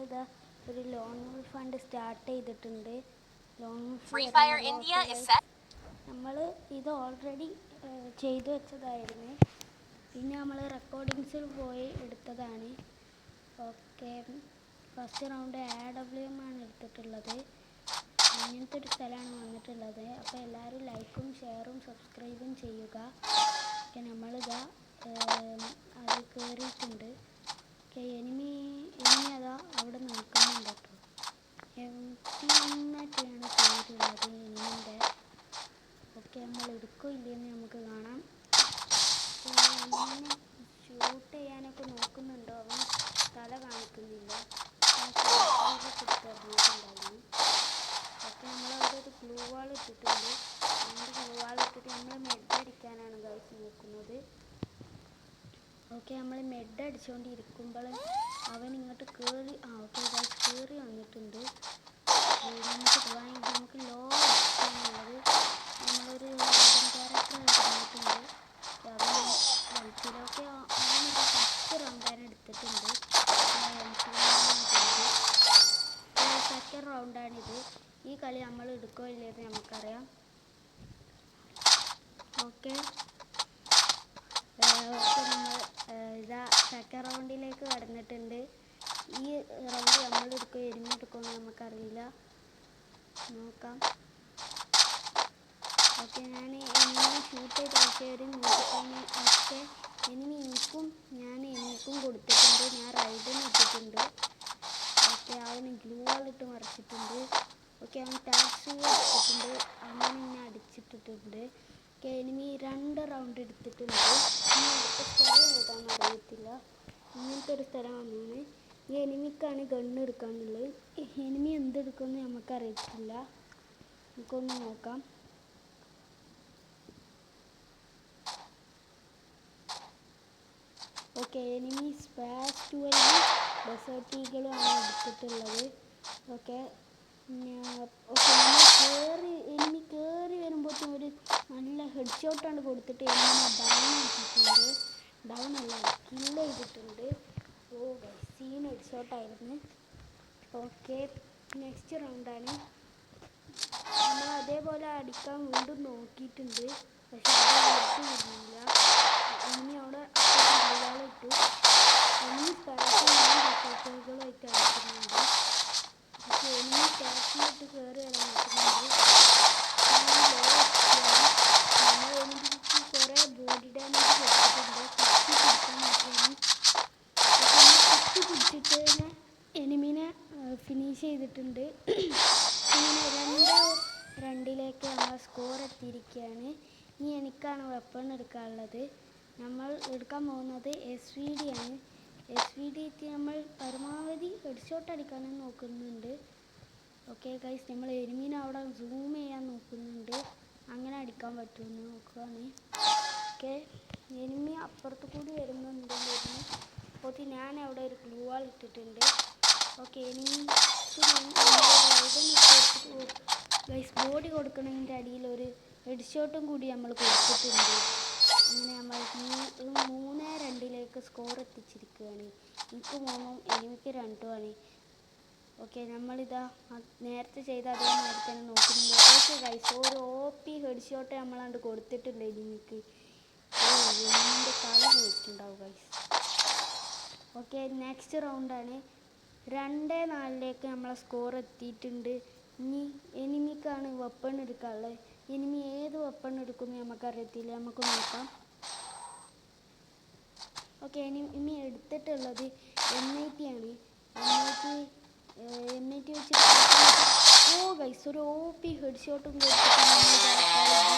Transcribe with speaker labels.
Speaker 1: നമ്മളിതാ ഒരു loan fund start ചെയ്തിട്ടുണ്ട്. ലോൺ നമ്മൾ ഇത് ഓൾറെഡി ചെയ്തു വെച്ചതായിരുന്നു. പിന്നെ നമ്മൾ റെക്കോർഡിങ്സിൽ പോയി എടുത്തതാണ്. ഓക്കെ, ഫസ്റ്റ് റൗണ്ട് AWM ആണ് എടുത്തിട്ടുള്ളത്. ഇങ്ങനത്തെ ഒരു സ്ഥലമാണ് വന്നിട്ടുള്ളത്. അപ്പോൾ എല്ലാവരും ലൈക്കും ഷെയറും സബ്സ്ക്രൈബും ചെയ്യുക. ഓക്കെ, നമ്മളിതാ അത് കയറിയിട്ടുണ്ട്. ഓക്കെ, എനിമി അതാ അവിടെ നിൽക്കുന്നുണ്ട് കേട്ടോ. എന്നിട്ടാണ് കയറിയിട്ടുള്ളത് എനിമിൻ്റെ. ഓക്കെ, നമ്മൾ എടുക്കില്ലെന്ന് നമുക്ക് കാണാം. എനിമിനെ ഷൂട്ട് ചെയ്യാനൊക്കെ നോക്കുന്നുണ്ടോ, അവൻ തല കാണിക്കുന്നില്ല. കൊടുത്തിറങ്ങിയിട്ടുണ്ടായിരുന്നു. ഓക്കെ, നമ്മളവിടെ ഒരു ഗ്ലൂ വാൾ ഇട്ടിട്ടുണ്ട്. അതിൻ്റെ ഗ്ലൂ വാൾ ഇട്ടിട്ട് നമ്മൾ മെഡ് അടിക്കാനാണ് ഗൈസ് നോക്കുന്നത്. ഓക്കെ, നമ്മൾ മെഡ് അടിച്ചുകൊണ്ടിരിക്കുമ്പോൾ അവൻ ഇങ്ങോട്ട് കയറി. ഓക്കെ ഗൈസ്, കയറി വന്നിട്ടുണ്ട്. നമുക്ക് ലോ അടിക്കാനുള്ളത് നമ്മളൊരു ക്യാരക്ടർ വന്നിട്ടുണ്ട്. അവനൊക്കെ അവനൊരു ഫസ്റ്റ് റൗണ്ടാണ് എടുത്തിട്ടുണ്ട്. സെക്കൻഡ് റൗണ്ടാണിത്. ഈ കളി നമ്മൾ എടുക്കോ ഇല്ലെന്ന് നമുക്കറിയാം. ഓക്കെ, നമ്മൾ ഇതാ സെക്കൻഡ് റൗണ്ടിലേക്ക് കടന്നിട്ടുണ്ട്. ഈ റൗണ്ട് നമ്മൾ എടുക്കോ എരിഞ്ഞ് എടുക്കുമെന്ന് നമുക്കറിയില്ല, നോക്കാം. ഓക്കെ, ഞാൻ എനിമിനെ ഷൂട്ട് ചെയ്ത് നോക്കിയവരും നോക്കിക്കഴിഞ്ഞ്. ഓക്കെ, എനിക്കും കൊടുത്തിട്ടുണ്ട്. ഞാൻ റൈഡിന് ഇട്ടിട്ടുണ്ട്. ഓക്കെ, അവന് ഗ്ലൂ വാളിട്ട് മറിച്ചിട്ടുണ്ട്. ഓക്കെ, അവൻ ടാക്സ് എടുത്തിട്ടുണ്ട്. അങ്ങനെ എന്നെ അടിച്ചിട്ടിട്ടുണ്ട്. ഓക്കെ, എനിമി 2 റൗണ്ട് എടുത്തിട്ടുണ്ട്. ഇനി അടുത്ത സ്ഥലം ഏതാണെന്ന് അറിയത്തില്ല. ഇങ്ങനത്തെ ഒരു സ്ഥലം വന്നാണ്. ഈ എനിമിക്കാണ് ഗണ്ണ് എടുക്കാനുള്ളത്. എനിമി എന്തെടുക്കുമെന്ന് നമുക്കറിയത്തില്ല. നമുക്കൊന്ന് നോക്കാം. ഓക്കെ, എനിമി സ്പാസ് 12 ഡെസേർട്ട് ഈഗിളുമാണ് എടുത്തിട്ടുള്ളത്. ഓക്കെ, എനിമി കയറി വരുമ്പോഴത്തേക്കും ഒരു നല്ല ഹെഡ് ഷോട്ടാണ് കൊടുത്തിട്ട് എനിമിനെ ഡൗൺ ആക്കിയിട്ടുണ്ട്. ഡൗൺ അല്ല, കില്ല് ചെയ്തിട്ടുണ്ട്. ഓ സീൻ ഹെഡ് ഷോട്ടായിരുന്നു. ഓക്കെ, നെക്സ്റ്റ് റൗണ്ടാണ്. നമ്മൾ അതേപോലെ അടിക്കാൻ വീണ്ടും നോക്കിയിട്ടുണ്ട്. പക്ഷെ അത് വരുന്നില്ല. എനിമി അവിടെ ഇട്ടു. എനിമി സ്പാറ്റുകളായിട്ട് അടിക്കുന്നുണ്ട്. പക്ഷെ എനിമി സ്പാറ്റിലിട്ട് കയറി വരാൻ നോക്കുന്നുണ്ട്. നമ്മൾ എനിമിക്ക് കുറേ ബോഡി ഡാമേജ് കൊടുത്തിട്ടുണ്ട്. കുത്തി പിടിക്കാൻ നോക്കിയാണ്. കുത്തി പിടിച്ചിട്ട് തന്നെ എനിമിനെ ഫിനിഷ് ചെയ്തിട്ടുണ്ട്. ഇങ്ങനെ 2-2 നമ്മൾ സ്കോർ എത്തിയിരിക്കുകയാണ്. ഇനി എനിക്കാണ് വെപ്പൺ എടുക്കാനുള്ളത്. നമ്മൾ എടുക്കാൻ പോകുന്നത് SVD ആണ്. SVD എത്തി നമ്മൾ പരമാവധി ഹെഡ് ഷോട്ട് അടിക്കാനും നോക്കുന്നുണ്ട്. ഓക്കെ ഗൈസ്, നമ്മൾ എനിമിനെ അവിടെ സൂം ചെയ്യാൻ നോക്കുന്നുണ്ട്. അങ്ങനെ അടിക്കാൻ പറ്റുമെന്ന് നോക്കുകയാണ്. ഓക്കെ, എനിമി അപ്പുറത്ത് കൂടി വരുന്നുണ്ട്. അപ്പോൾ ഞാൻ അവിടെ ഒരു ഗ്ലൂ വാൾ ഇട്ടിട്ടുണ്ട്. ഓക്കെ, എനിമിക്ക് ഗൈസ് ബോഡി കൊടുക്കുന്നതിൻ്റെ അടിയിൽ ഒരു ഹെഡ് ഷോട്ടും കൂടി നമ്മൾ കൊടുത്തിട്ടുണ്ട്. അങ്ങനെ നമ്മൾ 3-2 സ്കോർ എത്തിച്ചിരിക്കുകയാണ്. എനിക്ക് 3 എനിമിക്ക് 2 ഓക്കെ, നമ്മളിതാ നേരത്തെ ചെയ്ത അതേമാതിരി തന്നെ നോക്കുന്നുണ്ട്. ഓക്കെ ഗൈസ്, ഒരു OP ഹെഡ് ഷോട്ട് നമ്മളാണ്ട് കൊടുത്തിട്ടുണ്ട് എനിമിക്ക്. എനിമിൻ്റെ തല പോയിട്ടുണ്ടാവും ഗൈസ്. Okay, next റൗണ്ടാണ്. 2-4 നമ്മളെ സ്കോർ എത്തിയിട്ടുണ്ട്. ഇനി എനിമിക്കാണ് വെപ്പൺ എടുക്കാനുള്ളത്. എനിമി ഏത് വെപ്പൺ എടുക്കുമെന്ന് നമുക്കറിയത്തില്ല, നമുക്ക് നോക്കാം. ഓക്കെ, ഇനി എടുത്തിട്ടുള്ളത് M80 ആണ്. M80 വെച്ചിട്ട് ഗൈസ് ഒരു OP ഹെഡ് ഷോട്ടും കൊടുത്തിട്ട്